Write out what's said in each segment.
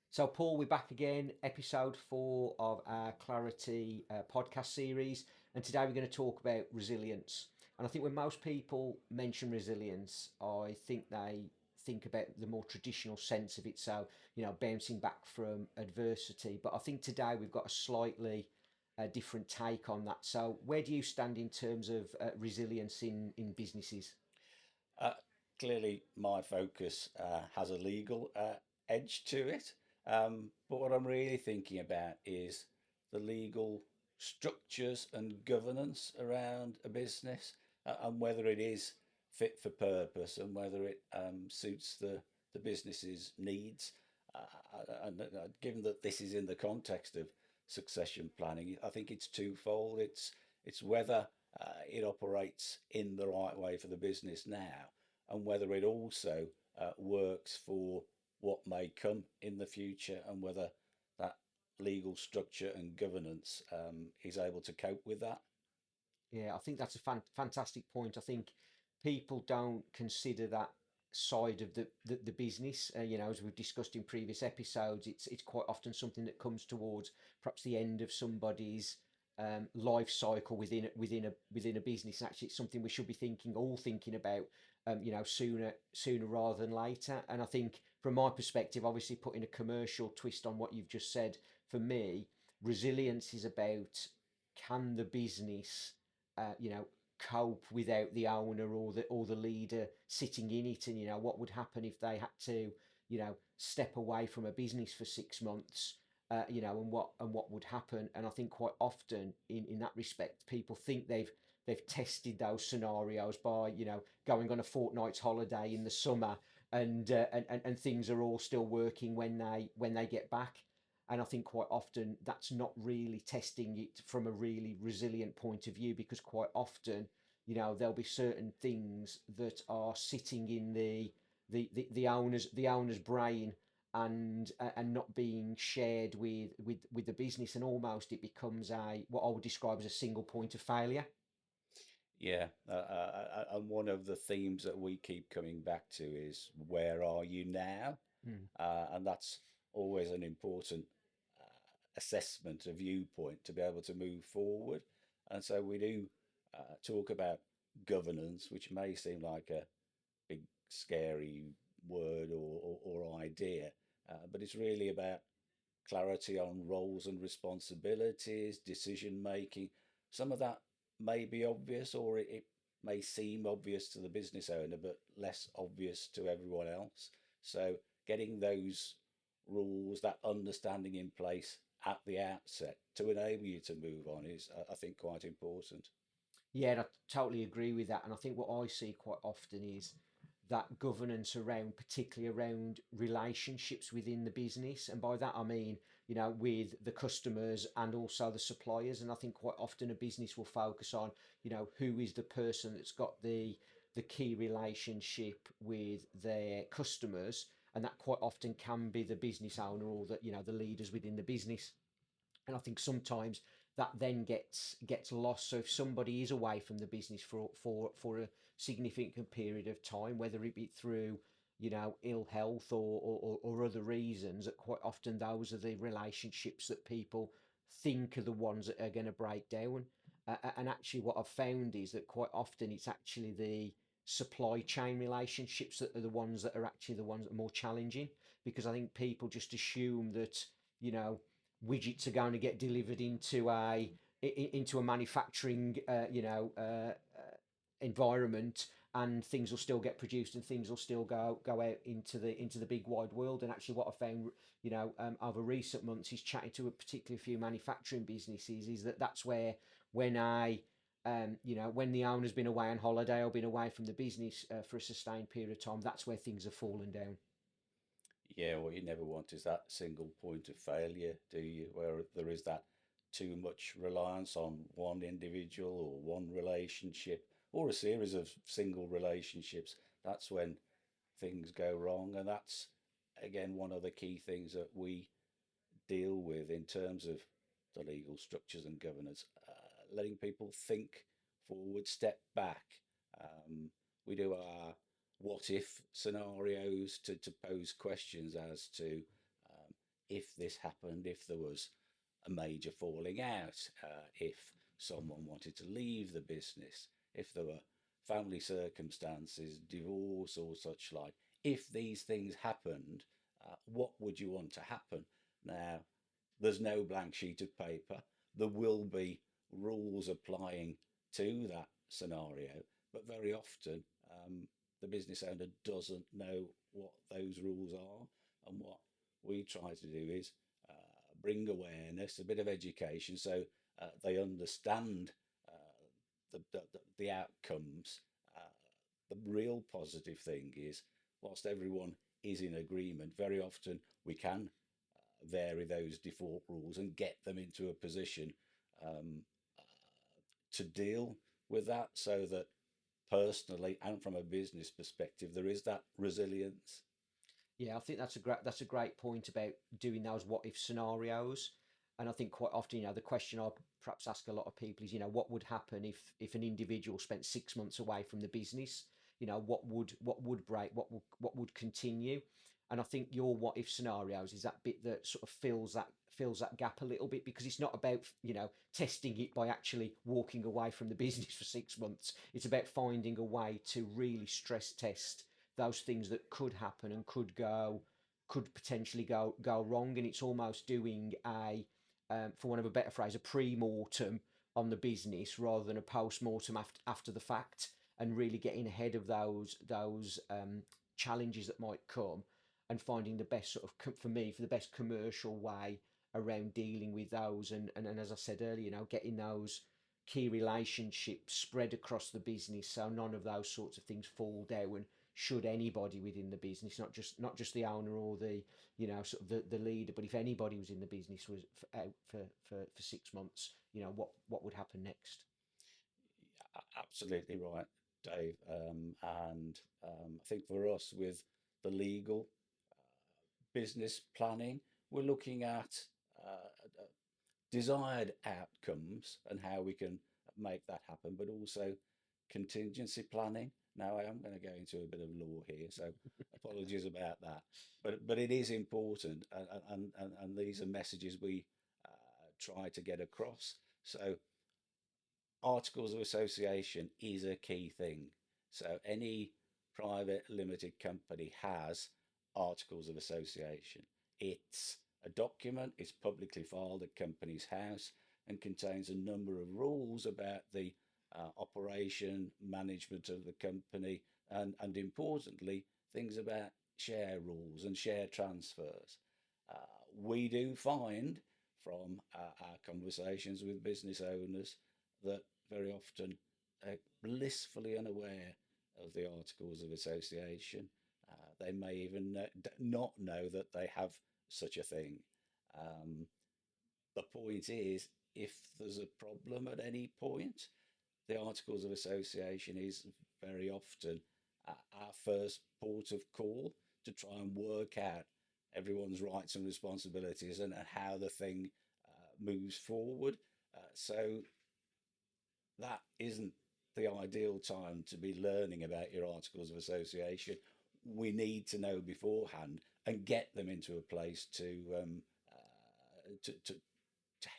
So, Paul, we're back again, episode 4 of our Clarity podcast series. And today we're going to talk about resilience. And I think when most people mention resilience, I think they think about the more traditional sense of it. So, bouncing back from adversity. But I think today we've got a slightly different take on that. So, where do you stand in terms of resilience in businesses? Uh, Clearly, my focus has a legal edge to it. But what I'm really thinking about is the legal structures and governance around a business and whether it is fit for purpose and whether it suits the business's needs. And given that this is in the context of succession planning, I think it's twofold. It's whether it operates in the right way for the business now, and whether it also works for what may come in the future, and whether that legal structure and governance is able to cope with that. Yeah, I think that's a fantastic point. I think people don't consider that side of the business. As we've discussed in previous episodes, it's quite often something that comes towards perhaps the end of somebody's life cycle within a business. And actually, it's something we should be thinking about, sooner rather than later. And I think from my perspective, obviously putting a commercial twist on what you've just said, for me, resilience is about, can the business uh, you know, cope without the owner or the leader sitting in it, and what would happen if they had to, step away from a business for 6 months, and what would happen. And I think quite often in that respect, people think they've tested those scenarios by going on a fortnight's holiday in the summer, and things are all still working when they get back. And I think quite often that's not really testing it from a really resilient point of view, because quite often, there'll be certain things that are sitting in the owner's brain, and not being shared with the business, and almost it becomes a what I would describe as a single point of failure. Yeah, and one of the themes that we keep coming back to is where are you now? Mm. And that's always an important assessment, a viewpoint to be able to move forward. And so we do talk about governance, which may seem like a big scary word or idea, but it's really about clarity on roles and responsibilities, decision making. Some of that may be obvious, or it may seem obvious to the business owner, but less obvious to everyone else. So getting those rules, that understanding in place at the outset to enable you to move on is, I think, quite important. Yeah, and I totally agree with that. And I think what I see quite often is that governance around, particularly around relationships within the business. And by that, I mean, with the customers and also the suppliers. And I think quite often a business will focus on, who is the person that's got the key relationship with their customers. And that quite often can be the business owner, or the leaders within the business. And I think sometimes that then gets lost. So if somebody is away from the business for a significant period of time, whether it be through ill health or other reasons, that quite often those are the relationships that people think are the ones that are going to break down. And actually, what I've found is that quite often it's actually the supply chain relationships that are the ones that are actually the ones that are more challenging, because I think people just assume that you know widgets are going to get delivered into a manufacturing environment, and things will still get produced, and things will still go out into the big wide world. And actually what I found over recent months is chatting to a particularly few manufacturing businesses, is that's where, when when the owner's been away on holiday or been away from the business for a sustained period of time, that's where things have fallen down. Yeah, what you never want is that single point of failure, do you? Where there is that too much reliance on one individual or one relationship or a series of single relationships. That's when things go wrong. And that's, again, one of the key things that we deal with in terms of the legal structures and governance, letting people think forward, step back. We do our what if scenarios to pose questions as to if this happened, if there was a major falling out, if someone wanted to leave the business, if there were family circumstances, divorce or such like, if these things happened, what would you want to happen? Now, there's no blank sheet of paper. There will be rules applying to that scenario, but very often the business owner doesn't know what those rules are. And what we try to do is bring awareness, a bit of education, so they understand the outcomes. Uh, the real positive thing is, whilst everyone is in agreement, very often we can vary those default rules and get them into a position um, to deal with that, so that personally and from a business perspective, there is that resilience. Yeah, I think that's a great point about doing those what if scenarios. And I think quite often, the question I perhaps ask a lot of people is, what would happen if an individual spent 6 months away from the business? What would break? What would continue? And I think your what if scenarios is that bit that sort of fills that gap a little bit, because it's not about testing it by actually walking away from the business for 6 months. It's about finding a way to really stress test those things that could happen and could potentially go wrong. And it's almost doing for want of a better phrase, a pre-mortem on the business rather than a post-mortem after the fact, and really getting ahead of those challenges that might come, and finding the best sort of for the best commercial way around dealing with those. And as I said earlier, getting those key relationships spread across the business, so none of those sorts of things fall down should anybody within the business, not just the owner or the sort of the leader, but if anybody was in the business was out for 6 months, what would happen next? Absolutely right, Dave. And I think for us, with the legal business planning, we're looking at desired outcomes and how we can make that happen, but also contingency planning. Now, I am going to go into a bit of law here, so apologies about that. But it is important, and these are messages we try to get across. So, articles of association is a key thing. So, any private limited company has articles of association. It's a document, it's publicly filed at Companies House, and contains a number of rules about the operation, management of the company, and importantly, things about share rules and share transfers. Uh, we do find from our conversations with business owners that very often they're blissfully unaware of the Articles of Association. They may even not know that they have such a thing. Um, the point is, if there's a problem at any point, the Articles of Association is very often our first port of call to try and work out everyone's rights and responsibilities, and how the thing moves forward. So that isn't the ideal time to be learning about your Articles of Association. We need to know beforehand and get them into a place to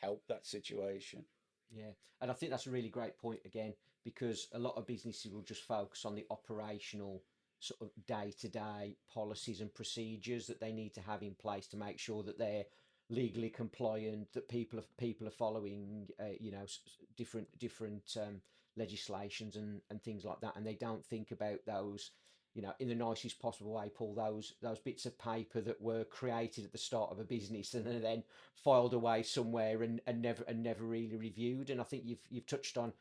help that situation. Yeah, and I think that's a really great point again, because a lot of businesses will just focus on the operational sort of day-to-day policies and procedures that they need to have in place to make sure that they're legally compliant, that people are following, different legislations and things like that, and they don't think about those. In the nicest possible way, Paul, those bits of paper that were created at the start of a business and are then filed away somewhere and never really reviewed. And I think you've touched on,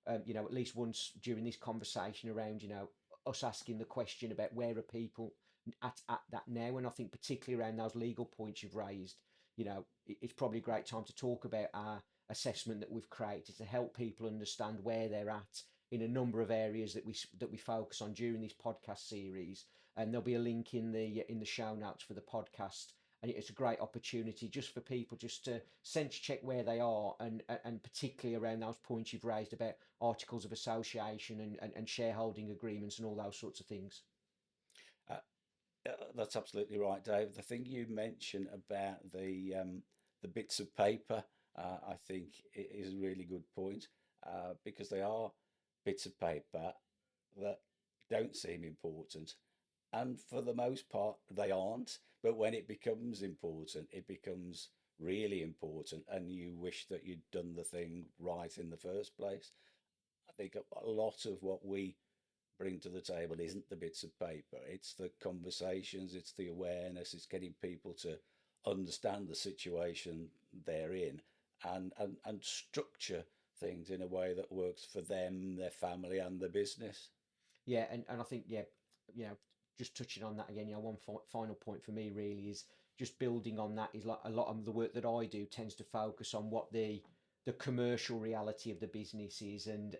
at least once during this conversation around, us asking the question about where are people at that now. And I think particularly around those legal points you've raised, it's probably a great time to talk about our assessment that we've created to help people understand where they're at in a number of areas that we focus on during this podcast series. And there'll be a link in the show notes for the podcast. And it's a great opportunity just for people just to sense check where they are, and particularly around those points you've raised about articles of association and shareholding agreements and all those sorts of things. Uh, That's absolutely right, Dave. The thing you mentioned about the bits of paper, I think is a really good point, because they are bits of paper that don't seem important, and for the most part, they aren't. But when it becomes important, it becomes really important, and you wish that you'd done the thing right in the first place. I think a lot of what we bring to the table isn't the bits of paper, it's the conversations, it's the awareness, it's getting people to understand the situation they're in, and structure things in a way that works for them, their family, and the business. Yeah, and I think yeah, you know, just touching on that again, one final point for me really is just building on that is like a lot of the work that I do tends to focus on what the commercial reality of the business is and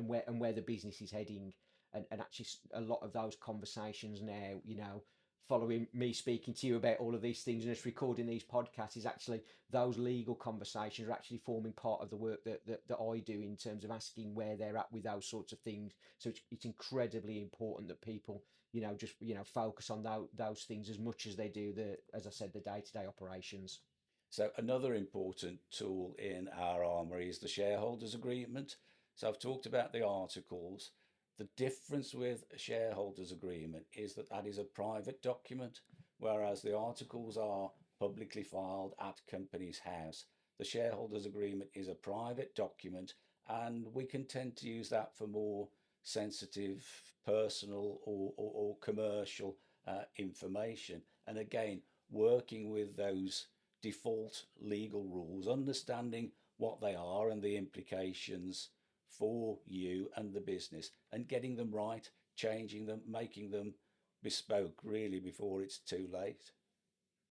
where the business is heading and actually a lot of those conversations now, following me speaking to you about all of these things and us recording these podcasts is actually those legal conversations are actually forming part of the work that I do in terms of asking where they're at with those sorts of things. So it's incredibly important that people, just, focus on those things as much as they do as I said, the day-to-day operations. So another important tool in our armory is the shareholders agreement. So I've talked about the articles. The difference with a shareholders agreement is that that is a private document, whereas the articles are publicly filed at Companies House. The shareholders agreement is a private document, and we can tend to use that for more sensitive, personal, or commercial information. And again, working with those default legal rules, understanding what they are and the implications for you and the business, and getting them right, changing them, making them bespoke really before it's too late.